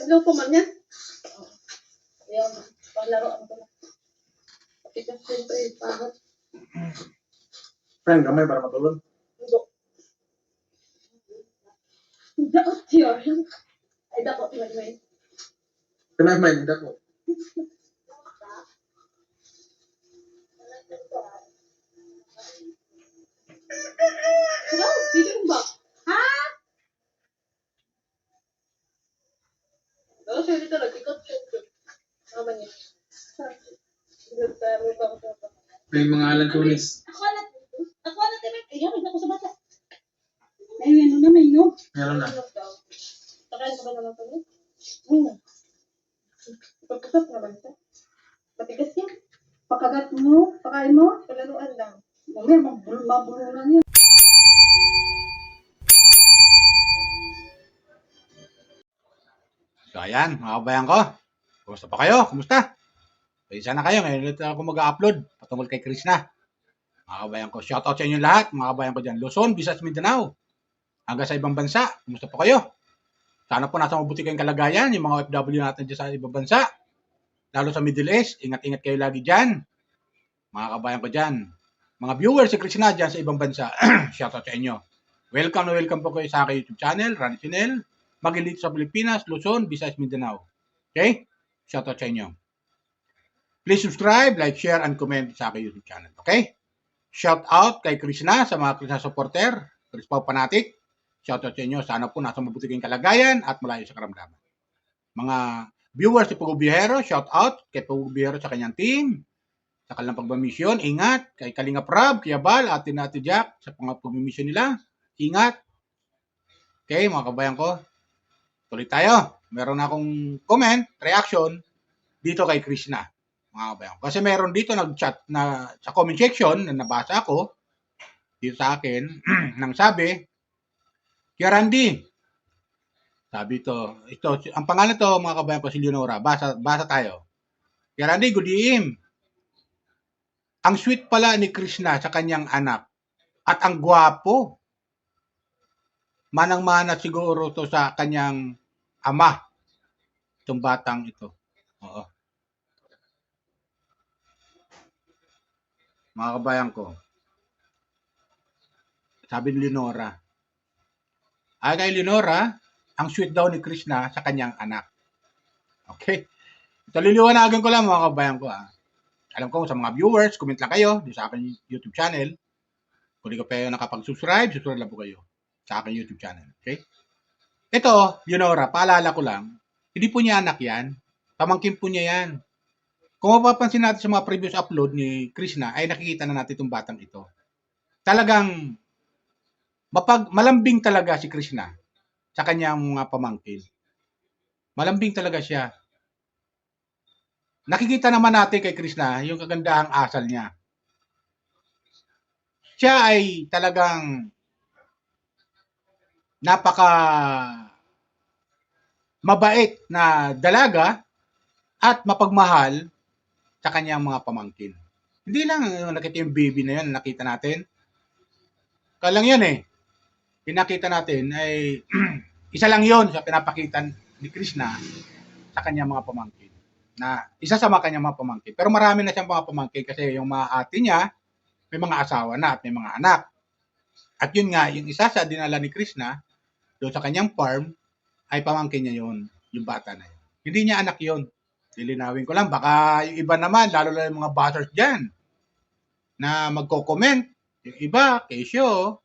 slow po man yan. Yung palaro ang pala. Patigas siyempre, pahot. Friend, kamay para matulog. Daot yun. Ay, daot yun. Kamay, hindi ako. Hello, speaking ba? Ha? Oo, siya dito, nag-ikot siya dito. Tama niya. May mga alantunis. Ako na, timek. Ayan, may ako sa bata. Ay, ano na, may no. Meron na. Pakain ka ba naman ito? Oo. Pagkasap naman ito. Matigas yan. Pakagat mo, pakain mo, palaruan lang. Mamaya, mabulunan yan. So ayan, mga kabayan ko. Kumusta pa kayo? Kumusta? Pwede sana kayo. Ngayon ulit ako mag-upload patungkol kay Krishna. Mga kabayan ko. Shoutout sa inyo lahat. Mga kabayan ko dyan. Luzon, Visayas, Mindanao. Hanggang sa ibang bansa. Kumusta pa kayo? Sana po nasa mabuti kayong kalagayan. Yung mga OFW natin dyan sa ibang bansa. Lalo sa Middle East. Ingat-ingat kayo lagi dyan. Mga kabayan ko dyan. Mga viewers si Krishna dyan sa ibang bansa. Shoutout sa inyo. Welcome na welcome po kayo sa aking YouTube channel, Rani Chinel. Magilito sa Pilipinas, Luzon, Visayas, Mindanao. Okay? Shoutout sa inyo. Please subscribe, like, share, and comment sa aking YouTube channel. Okay? Shoutout kay Krishna sa mga Krishna supporter. Chris Pau Fanatic. Shoutout sa inyo. Sana po nasa mabuti kayong kalagayan at malayo sa karamdaman. Mga viewers si Pugo Bihero, shoutout kay Pugo Bihero sa kanyang team. Sa kanilang pagmamisyon, ingat. Kay Kalinga Prab, Kiabal, Ate Nati Jack, sa pagmamisyon nila. Ingat. Okay, mga kabayan ko. Tuloy tayo. Meron akong comment, reaction dito kay Krishna. Mga kabayan ko. Kasi meron dito nag-chat na sa comment section na nabasa ako dito sa akin nang sabi, Kuya Randy, sabi ito, ang pangalan to mga kabayan ko si Leonora. Basa tayo. Kuya Randy, good evening. Ang sweet pala ni Krishna sa kanyang anak at ang gwapo. Manang-mana siguro to sa kanyang ama, itong batang ito. Oo. Mga kabayan ko, sabi ni Leonora, ay kay Leonora, ang sweet daw ni Krishna sa kanyang anak. Okay? Ito liliwanagan ko lang mga kabayan ko. Alam ko sa mga viewers, comment lang kayo dito sa aking YouTube channel. Kung di ko pa kayo nakapag-subscribe, subscribe lang po kayo sa aking YouTube channel. Okay? Ito, Leonora, paalala ko lang, hindi po niya anak yan. Pamangkin po niya yan. Kung mapapansin natin sa mga previous upload ni Krishna, ay nakikita na natin itong batang ito. Talagang malambing talaga si Krishna sa kanyang mga pamangkin. Malambing talaga siya. Nakikita naman natin kay Krishna yung kagandahang asal niya. Siya ay talagang napaka mabait na dalaga at mapagmahal sa kanyang mga pamangkin. Hindi lang nakita yung baby na yun, nakita natin. Kalang yun eh. Pinakita natin ay isa lang yun sa pinapakita ni Krishna sa kanyang mga pamangkin. Na isa sa mga kanyang mga pamangkin. Pero marami na siyang mga pamangkin kasi yung mga ate niya may mga asawa na at may mga anak. At yun nga, yung isa sa dinala ni Krishna doon sa kanyang farm ay pamangkin niya yun, yung bata na yun. Hindi niya anak yun. Lilinawin ko lang, baka yung iba naman, lalo na yung mga bashers dyan, na magko-comment. Yung iba, kesyo,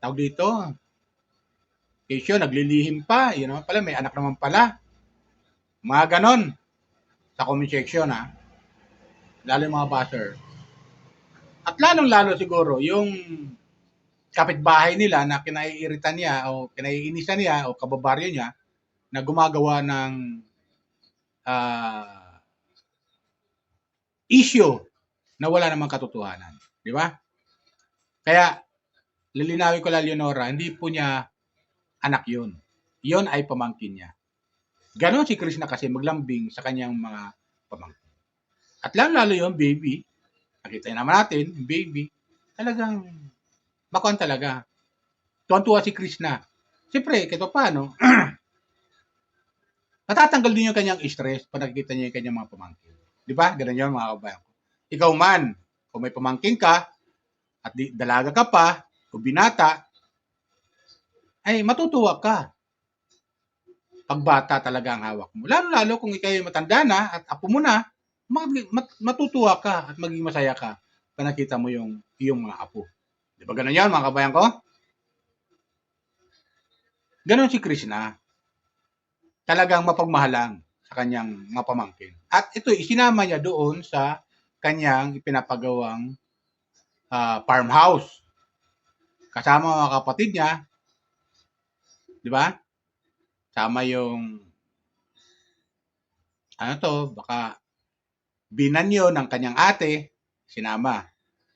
tawag dito, kesyo, naglilihim pa, yun naman pala, may anak naman pala. Mga ganon, sa comment section lalo yung mga basher. At lalong-lalo siguro, yung kapitbahay nila na kinaiiritan niya o kinaiinisan niya o kababaryo niya na gumagawa ng issue na wala namang katotohanan. Di ba? Kaya, lilinawin ko lang Leonora, hindi po niya anak yun. Yun ay pamangkin niya. Ganon si Krishna kasi maglambing sa kanyang mga pamangkin. At lalo yung baby, nakita naman natin, yung baby, talagang bakuan talaga. Tuwan-tuwa si Krishna siyempre, kahit pa paano, natatanggal din yung kanyang stress pag nakikita niya yung kanyang mga pamangkin. Di ba? Ganun yun, mga kabayan ko. Ikaw man, kung may pamangkin ka, at dalaga ka pa, o binata, ay matutuwa ka. Pag bata talaga ang hawak mo. Lalo-lalo kung ikaw ay matanda na at apo mo na, matutuwa ka at maging masaya ka pag nakita mo yung iyong mga apo. Di ba ganun yan, mga kabayan ko? Ganun si Krishna. Talagang mapagmahalang sa kanyang mga pamangkin. At ito, isinama niya doon sa kanyang ipinapagawang farmhouse. Kasama mga kapatid niya, di ba? Sama yung, baka binan yun ng kanyang ate, sinama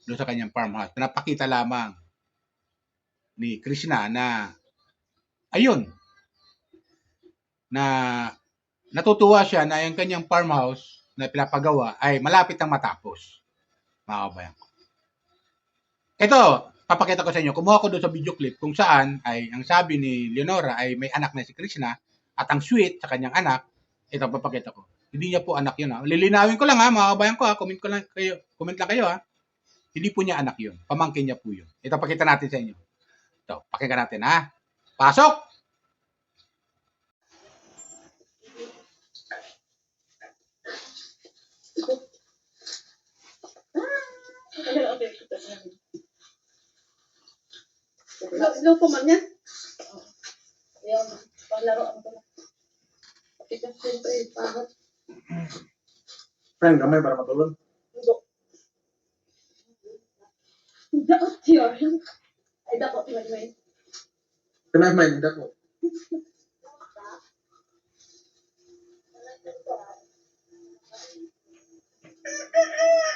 doon sa kanyang farmhouse. Pinapakita lamang ni Krishna na, ayun, na natutuwa siya na yung kanyang farmhouse na pinapagawa ay malapit ang matapos. Mga kabayan ko. Ito, papakita ko sa inyo. Kumuha ko doon sa video clip kung saan ay ang sabi ni Leonora ay may anak na si Krishna at ang sweet sa kanyang anak. Ito, papakita ko. Hindi niya po anak yun. Lilinawin ko lang mga kabayan ko. Comment lang kayo. Hindi po niya anak yun. Pamangkin niya po yun. Ito, pakita natin sa inyo. Ito, pakita natin Pasok! Slow po man yan. Ayan, palaroan ko na. Patigas siyempre, pahot. Friend, kamay para matulog. Daot yun. Ay, daot yun. Kaya may dako.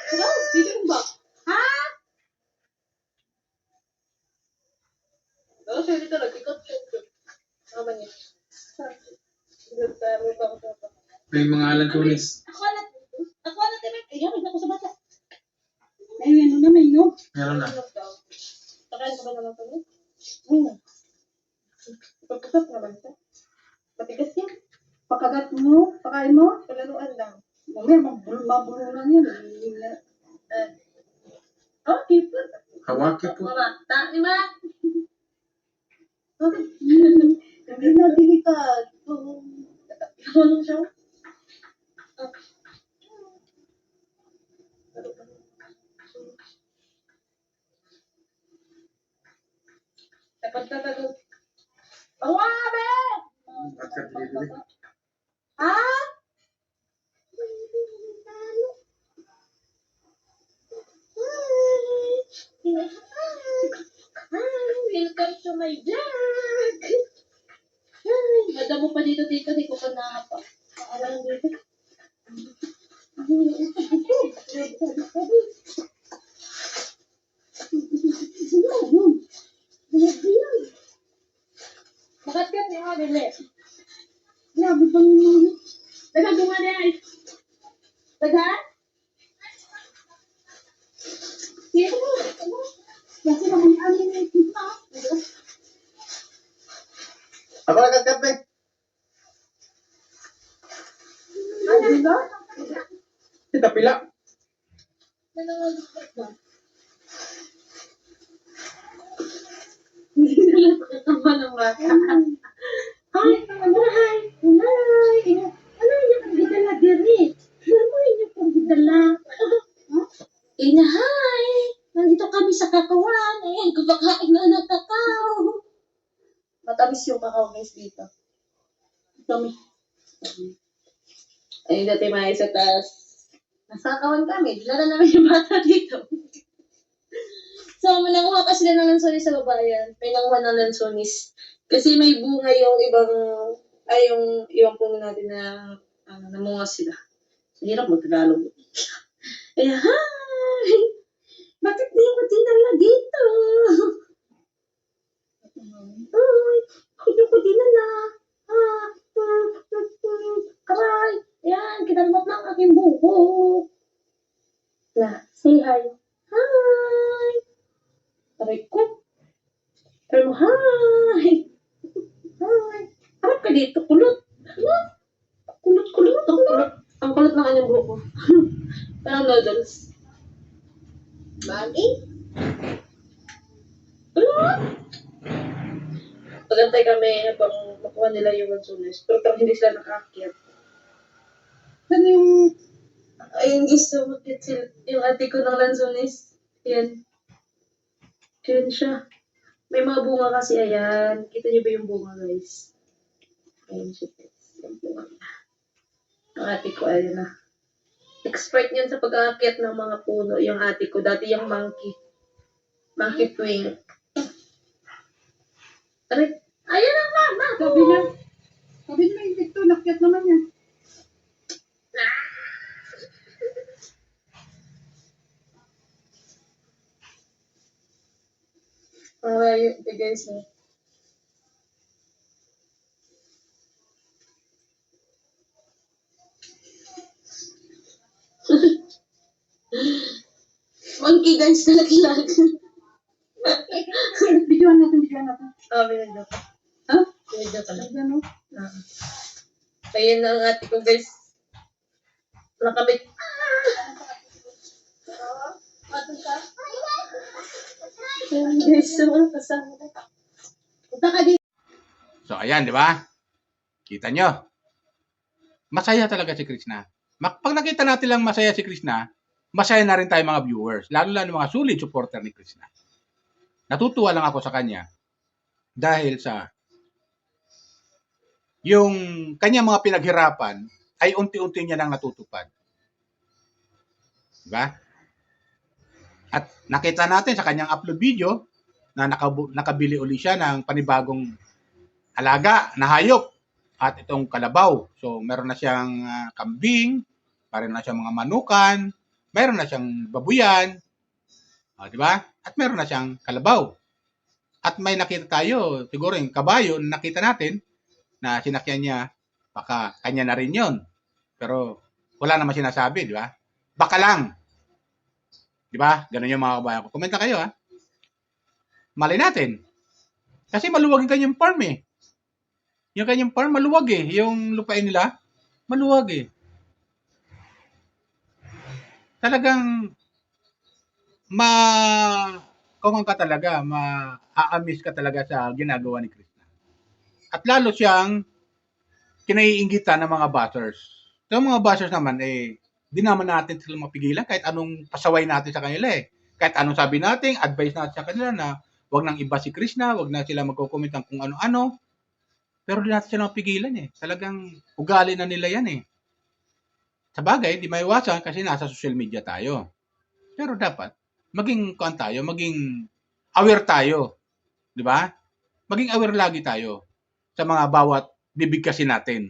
Wow, bilang ba? Ha? Oo, siya dito, nag-ikot siya. Tama niya. May mga lantunis. Ako na, Tibet. Ayan, may ako sa bata. May ano na, may no. Meron na. Pakain ka ba naman ito? Pagkasap naman ito. Matigas yan. Pakagat mo, pakain mo, palaruan lang. Mamaya, mabulunan yan. Okay, po. Hawaki po. Mamata, di ba? Hindi na delikado. Ano siya? Dapat ka tago. Awabe! Akat dili. Ha? Welcome to my vlog! Madamo pa dito, di ko pa nakapa. Alam dito. Makat-kat niya nga, Bile. Grabe bang yun? Daga, gumana yan. Daga? Sige mo. Kasi naman amin na kita. Ako nagkakat eh. Ano ba? Kita pila. Nanangalit ba? Hindi na lang kakama ng bata. Ay, hi. Ano yung pagdala diri? Ano yung pagdala? Hi. Nandito kami sa kakawan. Ayan, kumakain na ng kakao. Matamis yung kakao guys dito. Tamis. Ayun dati mga isa tas. Nasa kakawan kami. Dala namin yung bata dito. So, nanguha pa sila ng lansonis sa babayan. May nanguha ng lansonis. Kasi may bunga yung yung ibang puno natin na namunga sila. Hirap mag-Tagalog. Kaya, hi! Bakit di ako dinala dito? Ay, hindi ko dinala. Karay! Yan, kinalmat na ang aking buko. Na, say hi. Hi! Aray ko. Pero hi! kami dito, kulot. Kulot. Ang kulot. Ang kulot ng kanyang buhok ko. Parang noodles. Bagay. Kulot! Pagantay kami habang makuha nila yung lansones. Pero parang hindi sila nakaakyat. Ano yung... Ayun, gusto makit sila. Yung ate ko ng lansones. Yan. Yan siya. May mga bunga kasi, ayan. Kita niyo ba yung bunga, guys? Ayan siya, guys. Yung bunga niya. Ang ate ko, ayan na. Expert niyan sa pag-aakyat ng mga puno. Yung ate ko, dati yung monkey. Monkey twink. Aray, ayan ang mama ko! Sabi niya yung dito, nakyat naman yan. Alright, guys, no? Monkey guys, nalaglag. Videoan natin. Binadyo ka. Ha? Binadyo ka lang. Ayan, no? Ayun ang ate ko, guys. Nakamit. Ayun, guys, so ano kasama na? Punta ka dito. So, ayan, di ba? Kita nyo. Masaya talaga si Krishna. Pag nakita natin lang masaya si Krishna, masaya na rin tayo mga viewers. Lalo mga solid supporter ni Krishna. Natutuwa lang ako sa kanya. Dahil sa yung kanya mga pinaghirapan ay unti-unti niya nang natutupad. Diba? At nakita natin sa kanyang upload video na nakabili uli siya ng panibagong alaga na hayop at itong kalabaw. So meron na siyang kambing, meron na siyang mga manukan, meron na siyang babuyan, di ba? At meron na siyang kalabaw. At may nakita tayo, siguro yung kabayo na nakita natin na sinakyan niya, baka kanya na rin yun. Pero wala naman sinasabi, di ba? Baka lang. Di ba? Ganun yung mga kabayan ko. Komenta kayo, ha? Malay natin. Kasi maluwag yung kanyang farm, eh. Yung kanyang farm, maluwag, eh. Yung lupain nila, maluwag, eh. Talagang kung ka talaga, ma-aamis ka talaga sa ginagawa ni Krishna. At lalo siyang kinaiingitan ng mga bashers. So, mga bashers naman, di naman natin sila mapigilan kahit anong pasaway natin sa kanila, eh. Kahit anong sabi natin, advice natin sa kanila na wag nang iba si Krishna, wag na sila magko-comment ng kung ano-ano. Pero di natin sila mapigilan, eh. Talagang ugali na nila yan, eh. Sa bagay, di maiwasan kasi nasa social media tayo. Pero dapat, maging aware tayo. Di ba? Maging aware lagi tayo sa mga bawat bibigkasin natin.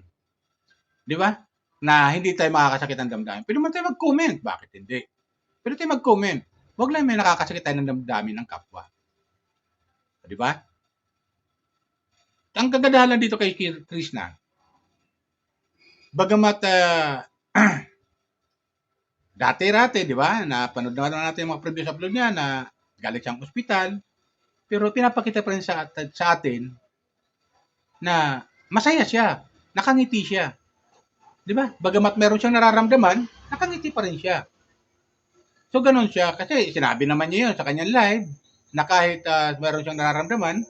Di ba? Na hindi tayo makakasakit ng damdamin. Pwede man tayo mag-comment. Bakit hindi? Pwede tayo mag-comment. Huwag lang may nakakasakit tayo ng damdamin ng kapwa. Di ba? Ang kagadahan dito kay Krishna, bagamat dati-rati, di ba? Napanood na natin yung mga previous upload niya na galing siyang ospital. Pero pinapakita pa rin sa atin na masaya siya. Nakangiti siya. Di ba? Bagamat meron siyang nararamdaman, nakangiti pa rin siya. So, ganun siya. Kasi sinabi naman niya yun sa kanyang live na kahit meron siyang nararamdaman,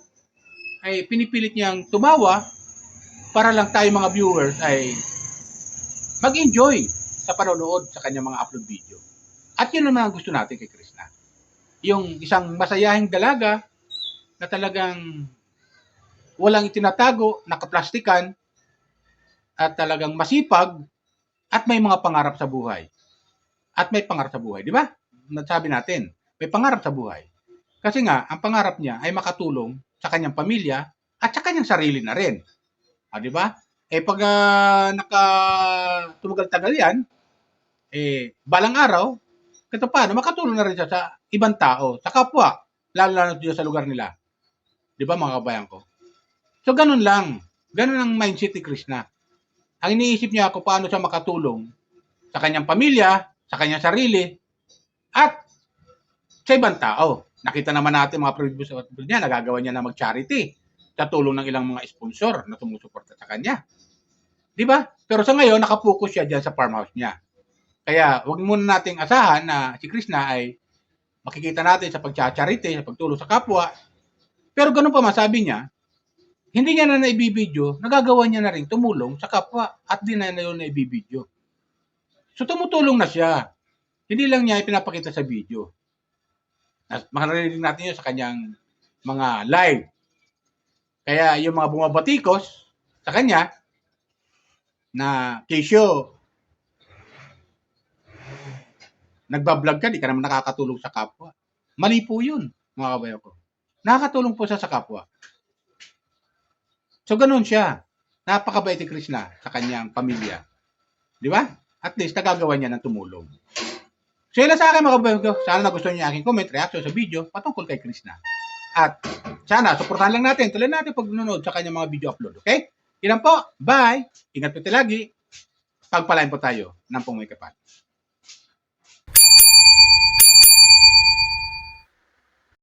ay pinipilit niyang tumawa para lang tayo mga viewers ay mag-enjoy sa panonood sa kanyang mga upload video. At yun naman ang gusto natin kay Krishna. Yung isang masayahing dalaga na talagang walang itinatago, nakaplastikan, at talagang masipag, at may mga pangarap sa buhay. At may pangarap sa buhay, di ba? Nasabi natin, may pangarap sa buhay. Kasi nga, ang pangarap niya ay makatulong sa kanyang pamilya at sa kanyang sarili na rin. Di ba? Pag tumagal-tagal yan, balang araw, kito paano, makatulong na rin siya sa ibang tao, sa kapwa, lalo na sa lugar nila. Di ba mga kabayan ko? So, ganun lang. Ganun ang mindset ni Krishna. Ang iniisip niya kung paano siya makatulong sa kanyang pamilya, sa kanyang sarili, at sa ibang tao. Nakita naman natin mga previous niya, nagagawa niya na mag-charity sa tulong ng ilang mga sponsor na sumusuporta sa kanya. Di ba? Pero sa ngayon, nakapokus siya dyan sa farmhouse niya. Kaya, wag muna nating asahan na si Krishna ay makikita natin sa pagcha-charity, sa pagtulong sa kapwa. Pero ganun pa masabi niya, hindi niya na naibibidyo, nagagawa niya na rin tumulong sa kapwa at di na yun naibibidyo. So, tumutulong na siya. Hindi lang niya ipinapakita sa video. Makarinig natin yun sa kanyang mga live. Kaya yung mga bumabatikos sa kanya, na Keisho, nagbablog ka, di ka naman nakakatulong sa kapwa. Mali po yun, mga kabayan ko. Nakakatulong po siya sa kapwa. So, ganun siya. Napakabait ni Krishna sa kanyang pamilya. Di ba? At least, nagagawa niya ng tumulong. So, yun lang sa akin, mga kabayan ko. Sana nagustuhan niyo aking comment, reaction sa video patungkol kay Krishna. At sana, suportahan lang natin, tuloy natin pag nanonood sa kanyang mga video upload. Okay? Yan po. Bye! Ingat po tayo lagi. Pagpalain po tayo ng pong may kapal.